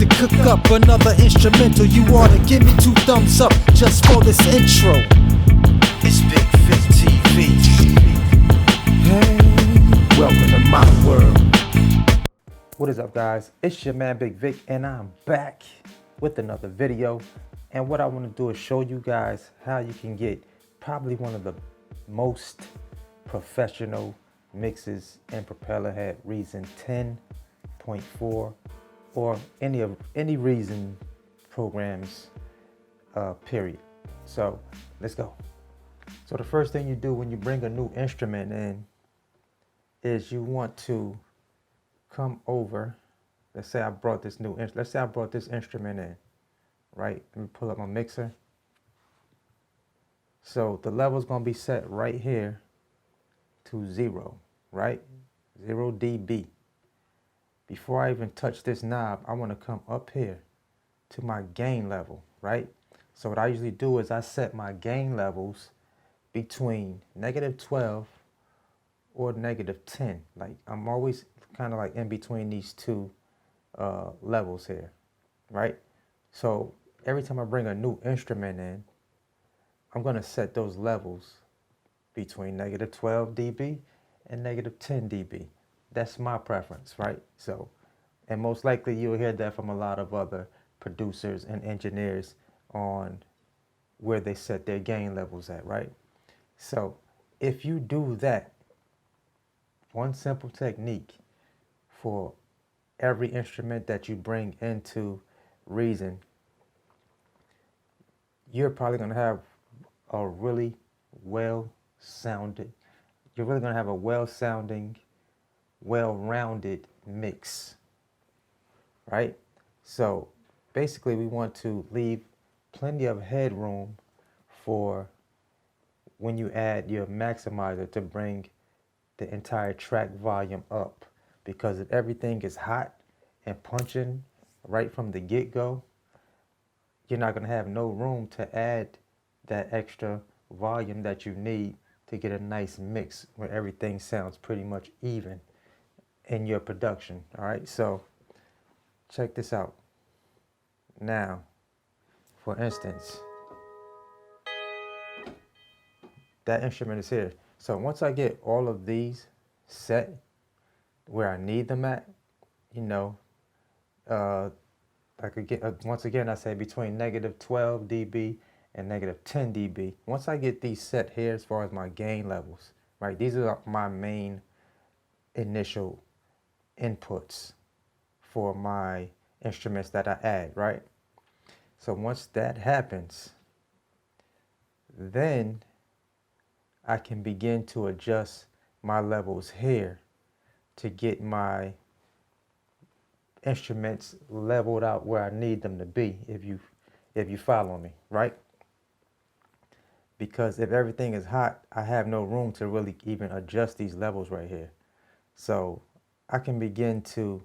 to cook up another instrumental. You ought to give me 2 thumbs up just for this intro. It's Bigg Vic TV. Hey, welcome to my world. What is up, guys? It's your man Bigg Vic, and I'm back with another video. And what I want to do is show you guys how you can get probably one of the most professional mixes in Propellerhead Reason 10.4 or any Reason programs, period. So let's go. So the first thing you do when you bring a new instrument in is you want to come over. Let's say I brought this instrument in, right? Let me pull up my mixer. So the level is going to be set right here to 0, right? 0 dB. Before I even touch this knob, I want to come up here to my gain level, right? So what I usually do is I set my gain levels between -12 or -10. Like I'm always kind of like in between these two levels here, right? So every time I bring a new instrument in, I'm going to set those levels between -12 dB and -10 dB. That's my preference, right? So, and most likely you'll hear that from a lot of other producers and engineers on where they set their gain levels at, right? So if you do that, one simple technique for every instrument that you bring into Reason, you're probably going to have a really well-sounding, well-rounded mix, right? So basically we want to leave plenty of headroom for when you add your maximizer to bring the entire track volume up, because if everything is hot and punching right from the get-go, you're not going to have no room to add that extra volume that you need to get a nice mix where everything sounds pretty much even in your production. All right, so check this out. Now, for instance, that instrument is here. So once I get all of these set where I need them at, you know, I could get, once again, I say between -12 dB and -10 dB. Once I get these set here as far as my gain levels, right, these are my main initial inputs for my instruments that I add, right? So once that happens, then I can begin to adjust my levels here to get my instruments leveled out where I need them to be, if you follow me, right? Because if everything is hot, I have no room to really even adjust these levels right here. So I can begin to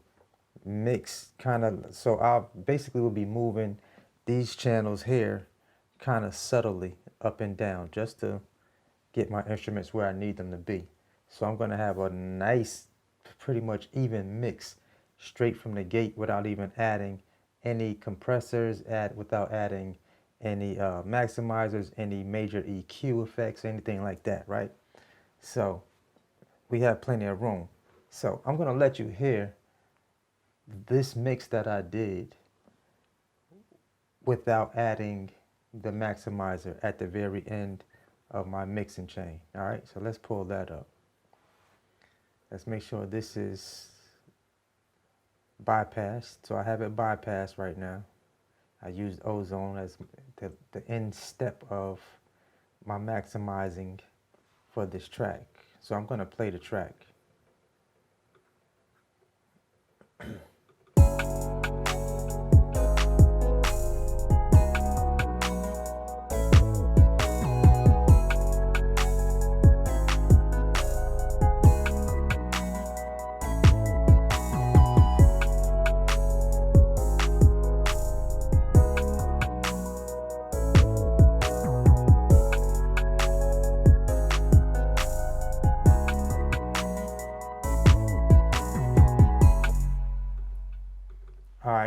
mix kind of, so I basically will be moving these channels here kind of subtly up and down just to get my instruments where I need them to be. So I'm going to have a nice, pretty much even mix straight from the gate without even adding any compressors, without adding any maximizers, any major EQ effects, anything like that, right? So we have plenty of room. So I'm going to let you hear this mix that I did without adding the maximizer at the very end of my mixing chain. All right, so let's pull that up. Let's make sure this is bypassed. So I have it bypassed right now. I used ozone as the end step of my maximizing for this track. So I'm going to play the track.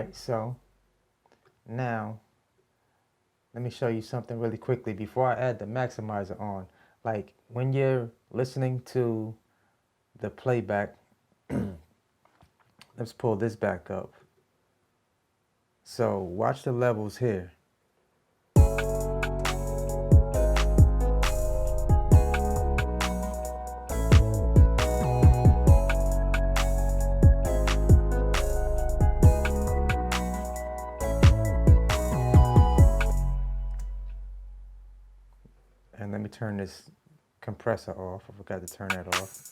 right, so now let me show you something really quickly before I add the maximizer on. Like when you're listening to the playback, let's pull this back up. So watch the levels here. And let me turn this compressor off. I forgot to turn that off.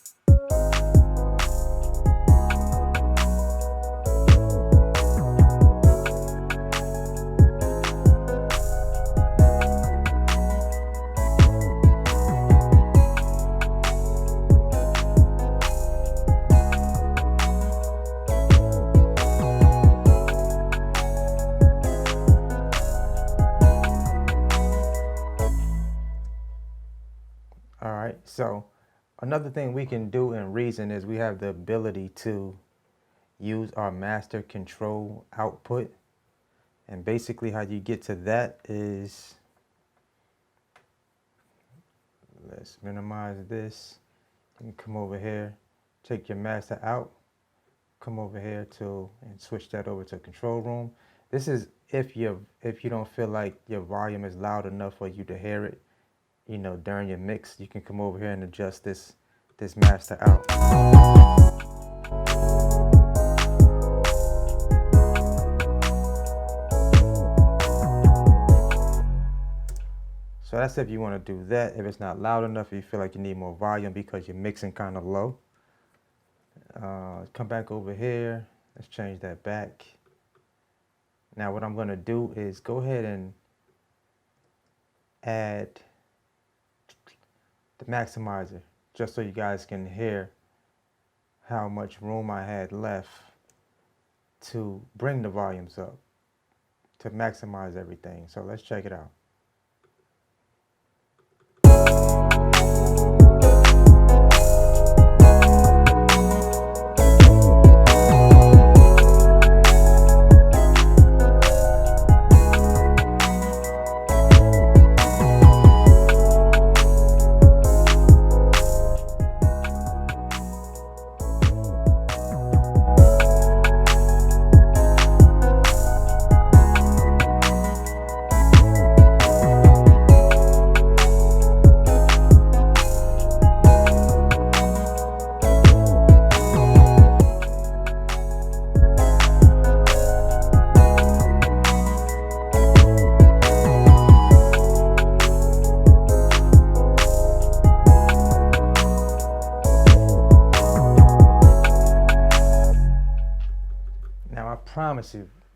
All right, so another thing we can do in Reason is we have the ability to use our master control output. And basically how you get to that is, let's minimize this. You can come over here, take your master out, come over here and switch that over to control room. This is if you don't feel like your volume is loud enough for you to hear it, you know, during your mix. You can come over here and adjust this master out. So that's if you want to do that. If it's not loud enough, if you feel like you need more volume because you're mixing kind of low. Come back over here. Let's change that back. Now what I'm going to do is go ahead and add the maximizer, just so you guys can hear how much room I had left to bring the volumes up, to maximize everything. So let's check it out.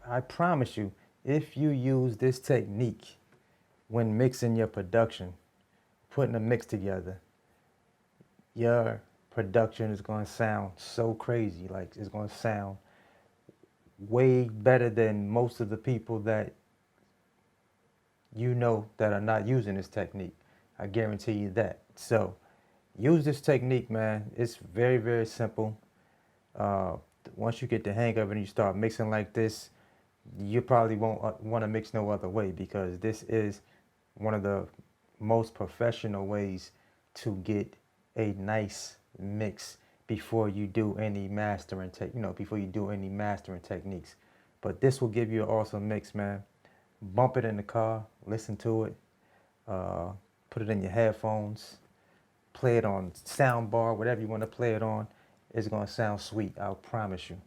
I promise you, if you use this technique when mixing your production, putting a mix together, your production is going to sound so crazy. Like, it's going to sound way better than most of the people that you know that are not using this technique. I guarantee you that. So use this technique, man. It's very, very simple. Once you get the hang of it and you start mixing like this, you probably won't want to mix no other way, because this is one of the most professional ways to get a nice mix before you do any mastering techniques. But this will give you an awesome mix, man. Bump it in the car, listen to it, put it in your headphones, play it on soundbar, whatever you want to play it on. It's going to sound sweet, I'll promise you.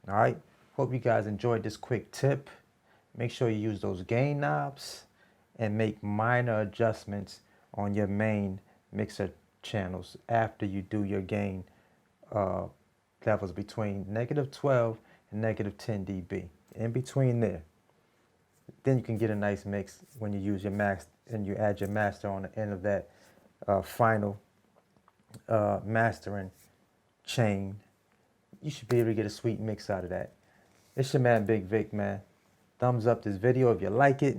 All right, hope you guys enjoyed this quick tip. Make sure you use those gain knobs and make minor adjustments on your main mixer channels after you do your gain levels between -12 and -10 dB. In between there, then you can get a nice mix when you use your max and you add your master on the end of that final mastering chain. You should be able to get a sweet mix out of that. It's your man Bigg Vic, man. Thumbs up this video if you like it.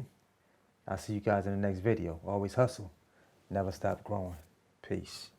I'll see you guys in the next video. Always hustle, never stop growing. Peace.